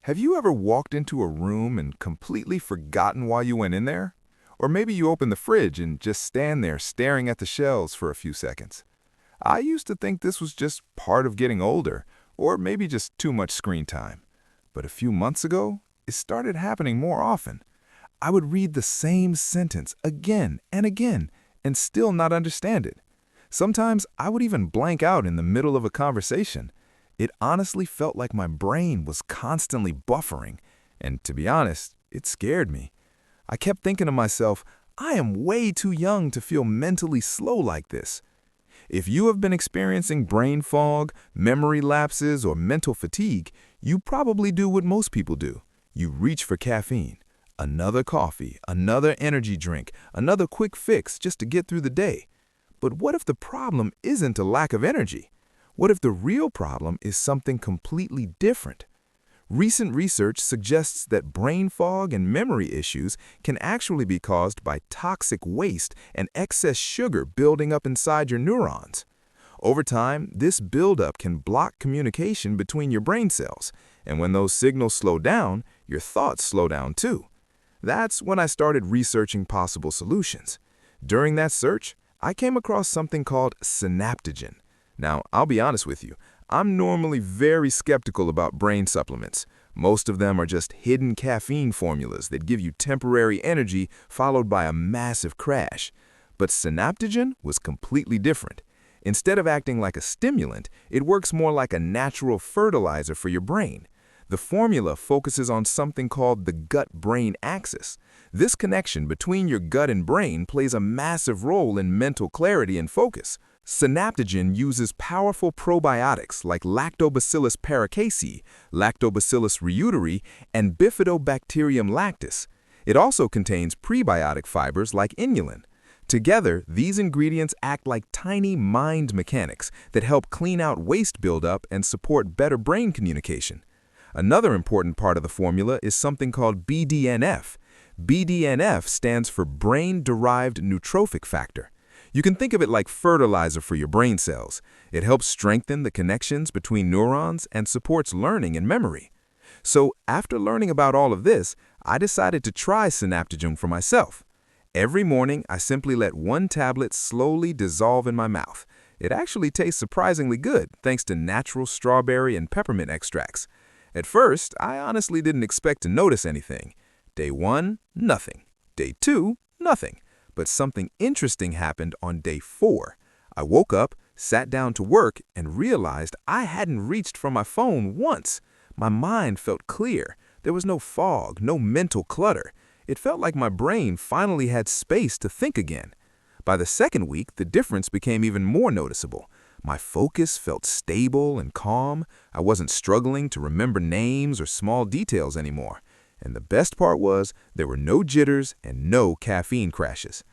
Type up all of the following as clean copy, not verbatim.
Have you ever walked into a room and completely forgotten why you went in there? Or maybe you open the fridge and just stand there staring at the shelves for a few seconds. I used to think this was just part of getting older, or maybe just too much screen time. But a few months ago, it started happening more often. I would read the same sentence again and again and still not understand it. Sometimes I would even blank out in the middle of a conversation. It honestly felt like my brain was constantly buffering, and to be honest, it scared me. I kept thinking to myself, I am way too young to feel mentally slow like this. If you have been experiencing brain fog, memory lapses, or mental fatigue, you probably do what most people do. You reach for caffeine, another coffee, another energy drink, another quick fix just to get through the day. But what if the problem isn't a lack of energy? What if the real problem is something completely different? Recent research suggests that brain fog and memory issues can actually be caused by toxic waste and excess sugar building up inside your neurons. Over time, this buildup can block communication between your brain cells, and when those signals slow down, your thoughts slow down too. That's when I started researching possible solutions. During that search, I came across something called Synaptigen. Now, I'll be honest with you, I'm normally very skeptical about brain supplements. Most of them are just hidden caffeine formulas that give you temporary energy followed by a massive crash. But Synaptigen was completely different. Instead of acting like a stimulant, it works more like a natural fertilizer for your brain. The formula focuses on something called the gut-brain axis. This connection between your gut and brain plays a massive role in mental clarity and focus. Synaptigen uses powerful probiotics like Lactobacillus paracasei, Lactobacillus reuteri, and Bifidobacterium lactis. It also contains prebiotic fibers like inulin. Together, these ingredients act like tiny mind mechanics that help clean out waste buildup and support better brain communication. Another important part of the formula is something called BDNF. BDNF stands for Brain-Derived Neurotrophic Factor. You can think of it like fertilizer for your brain cells. It helps strengthen the connections between neurons and supports learning and memory. So after learning about all of this, I decided to try Synaptigen for myself. Every morning, I simply let one tablet slowly dissolve in my mouth. It actually tastes surprisingly good thanks to natural strawberry and peppermint extracts. At first, I honestly didn't expect to notice anything. Day 1, nothing. Day 2, nothing. But something interesting happened on day 4. I woke up, sat down to work, and realized I hadn't reached for my phone once. My mind felt clear. There was no fog, no mental clutter. It felt like my brain finally had space to think again. By the second week, the difference became even more noticeable. My focus felt stable and calm. I wasn't struggling to remember names or small details anymore. And the best part was, there were no jitters and no caffeine crashes.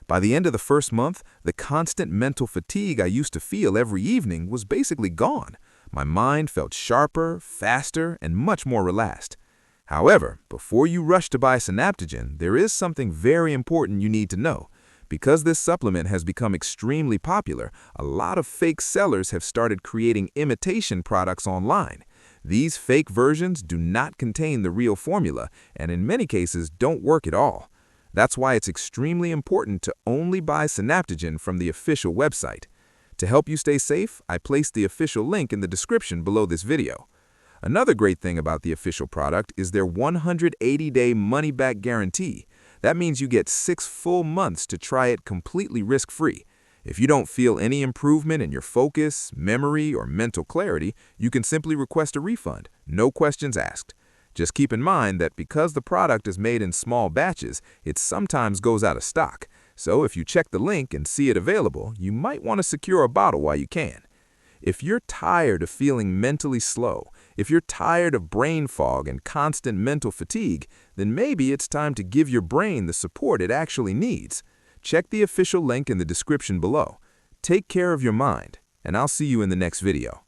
By the end of the first month, the constant mental fatigue I used to feel every evening was basically gone. My mind felt sharper, faster, and much more relaxed. However, before you rush to buy Synaptigen, there is something very important you need to know. Because this supplement has become extremely popular, a lot of fake sellers have started creating imitation products online. These fake versions do not contain the real formula and in many cases don't work at all. That's why it's extremely important to only buy Synaptigen from the official website. To help you stay safe, I placed the official link in the description below this video. Another great thing about the official product is their 180-day money-back guarantee. That means you get 6 full months to try it completely risk-free. If you don't feel any improvement in your focus, memory, or mental clarity, you can simply request a refund, no questions asked. Just keep in mind that because the product is made in small batches, it sometimes goes out of stock. So if you check the link and see it available, you might want to secure a bottle while you can. If you're tired of feeling mentally slow, if you're tired of brain fog and constant mental fatigue, then maybe it's time to give your brain the support it actually needs. Check the official link in the description below. Take care of your mind, and I'll see you in the next video.